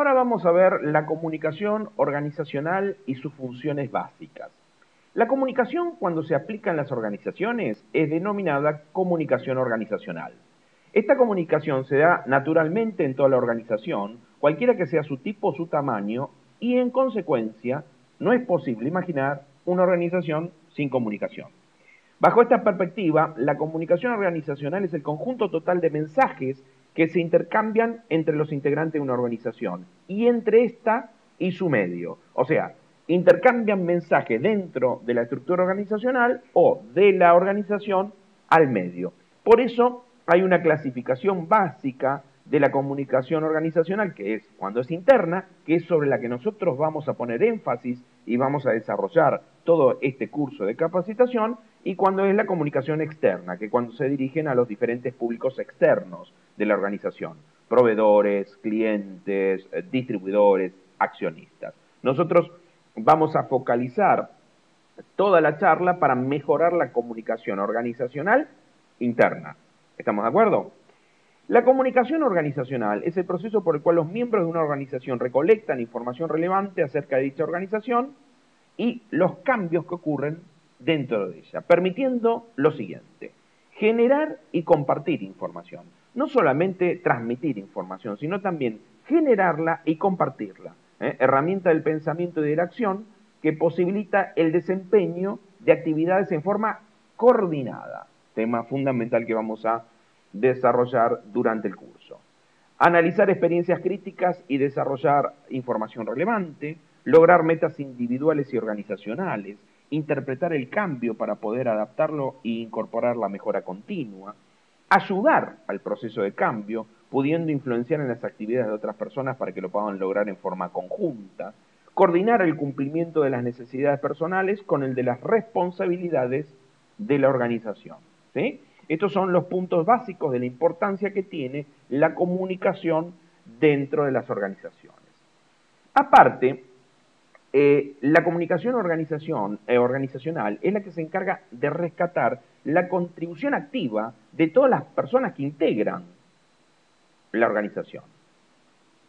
Ahora vamos a ver la comunicación organizacional y sus funciones básicas. La comunicación, cuando se aplica en las organizaciones, es denominada comunicación organizacional. Esta comunicación se da naturalmente en toda la organización, cualquiera que sea su tipo o su tamaño, y en consecuencia no es posible imaginar una organización sin comunicación. Bajo esta perspectiva, la comunicación organizacional es el conjunto total de mensajes que se intercambian entre los integrantes de una organización y entre esta y su medio. O sea, intercambian mensajes dentro de la estructura organizacional o de la organización al medio. Por eso hay una clasificación básica de la comunicación organizacional, que es cuando es interna, que es sobre la que nosotros vamos a poner énfasis y vamos a desarrollar todo este curso de capacitación, y cuando es la comunicación externa, que cuando se dirigen a los diferentes públicos externos de la organización, proveedores, clientes, distribuidores, accionistas. Nosotros vamos a focalizar toda la charla para mejorar la comunicación organizacional interna. ¿Estamos de acuerdo? La comunicación organizacional es el proceso por el cual los miembros de una organización recolectan información relevante acerca de dicha organización y los cambios que ocurren dentro de ella, permitiendo lo siguiente: generar y compartir información. No solamente transmitir información, sino también generarla y compartirla. Herramienta del pensamiento y de la acción que posibilita el desempeño de actividades en forma coordinada. Tema fundamental que vamos a desarrollar durante el curso. Analizar experiencias críticas y desarrollar información relevante, lograr metas individuales y organizacionales, interpretar el cambio para poder adaptarlo e incorporar la mejora continua, ayudar al proceso de cambio, pudiendo influenciar en las actividades de otras personas para que lo puedan lograr en forma conjunta, coordinar el cumplimiento de las necesidades personales con el de las responsabilidades de la organización. ¿Sí? Estos son los puntos básicos de la importancia que tiene la comunicación dentro de las organizaciones. Aparte, la comunicación organizacional es la que se encarga de rescatar la contribución activa de todas las personas que integran la organización.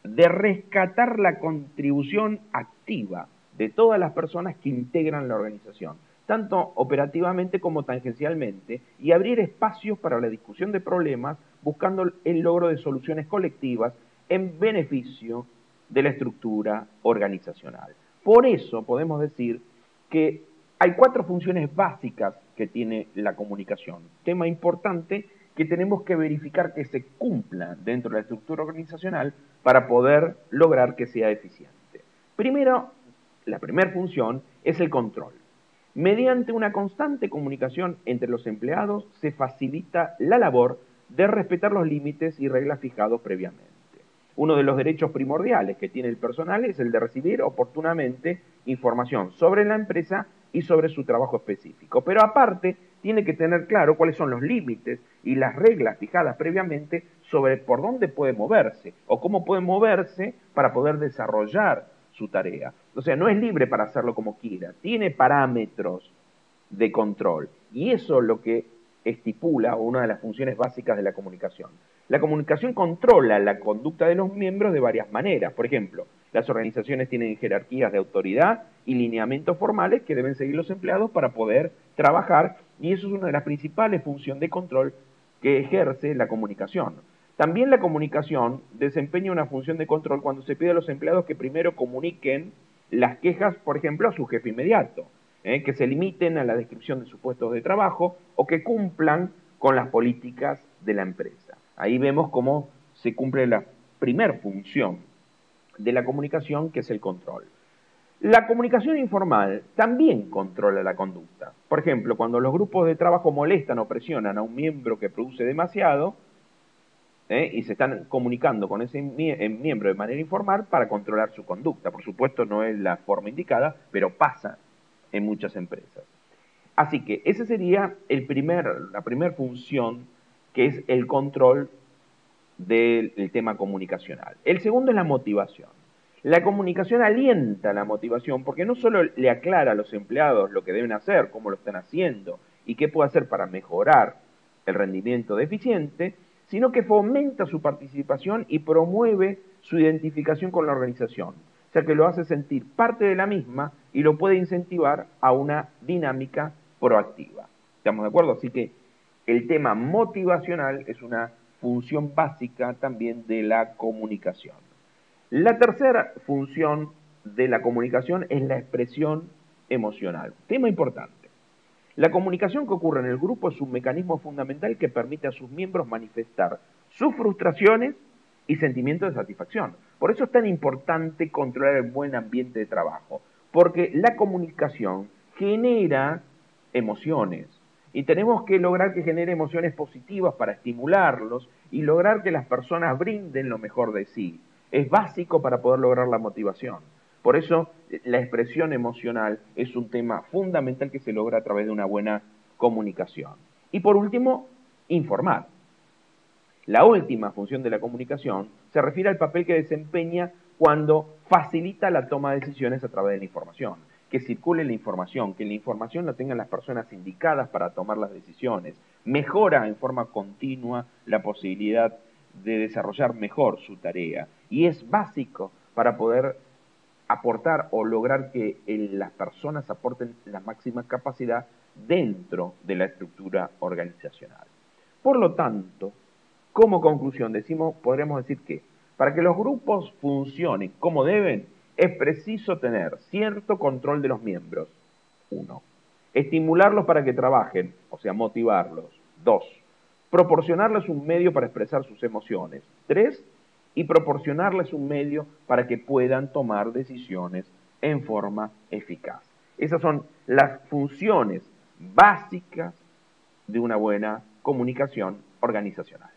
De rescatar la contribución activa de todas las personas que integran la organización, tanto operativamente como tangencialmente, y abrir espacios para la discusión de problemas, buscando el logro de soluciones colectivas en beneficio de la estructura organizacional. Por eso podemos decir que hay 4 funciones básicas que tiene la comunicación. Tema importante que tenemos que verificar que se cumpla dentro de la estructura organizacional para poder lograr que sea eficiente. Primero, la primera función es el control. Mediante una constante comunicación entre los empleados se facilita la labor de respetar los límites y reglas fijados previamente. Uno de los derechos primordiales que tiene el personal es el de recibir oportunamente información sobre la empresa y sobre su trabajo específico. Pero aparte, tiene que tener claro cuáles son los límites y las reglas fijadas previamente sobre por dónde puede moverse o cómo puede moverse para poder desarrollar su tarea. O sea, no es libre para hacerlo como quiera, tiene parámetros de control. Y eso es lo que estipula una de las funciones básicas de la comunicación. La comunicación controla la conducta de los miembros de varias maneras. Por ejemplo, las organizaciones tienen jerarquías de autoridad y lineamientos formales que deben seguir los empleados para poder trabajar, y eso es una de las principales funciones de control que ejerce la comunicación. También la comunicación desempeña una función de control cuando se pide a los empleados que primero comuniquen las quejas, por ejemplo, a su jefe inmediato, que se limiten a la descripción de sus puestos de trabajo o que cumplan con las políticas de la empresa. Ahí vemos cómo se cumple la primera función de la comunicación, que es el control. La comunicación informal también controla la conducta. Por ejemplo, cuando los grupos de trabajo molestan o presionan a un miembro que produce demasiado, y se están comunicando con ese miembro de manera informal para controlar su conducta. Por supuesto, no es la forma indicada, pero pasa en muchas empresas. Así que esa sería la primera función, que es el control del tema comunicacional. El segundo es la motivación. La comunicación alienta la motivación porque no solo le aclara a los empleados lo que deben hacer, cómo lo están haciendo y qué puede hacer para mejorar el rendimiento deficiente, sino que fomenta su participación y promueve su identificación con la organización, o sea que lo hace sentir parte de la misma y lo puede incentivar a una dinámica proactiva. ¿Estamos de acuerdo? Así que el tema motivacional es una función básica también de la comunicación. La tercera función de la comunicación es la expresión emocional. Tema importante. La comunicación que ocurre en el grupo es un mecanismo fundamental que permite a sus miembros manifestar sus frustraciones y sentimientos de satisfacción. Por eso es tan importante controlar el buen ambiente de trabajo, porque la comunicación genera emociones y tenemos que lograr que genere emociones positivas para estimularlos y lograr que las personas brinden lo mejor de sí. Es básico para poder lograr la motivación. Por eso la expresión emocional es un tema fundamental que se logra a través de una buena comunicación. Y por último, informar. La última función de la comunicación se refiere al papel que desempeña cuando facilita la toma de decisiones a través de la información, que circule la información, que la información la tengan las personas indicadas para tomar las decisiones, mejora en forma continua la posibilidad de desarrollar mejor su tarea y es básico para poder aportar o lograr que las personas aporten la máxima capacidad dentro de la estructura organizacional. Por lo tanto, como conclusión, podríamos decir que para que los grupos funcionen como deben, es preciso tener cierto control de los miembros. 1. Estimularlos para que trabajen, o sea, motivarlos. 2. Proporcionarles un medio para expresar sus emociones. 3. Y proporcionarles un medio para que puedan tomar decisiones en forma eficaz. Esas son las funciones básicas de una buena comunicación organizacional.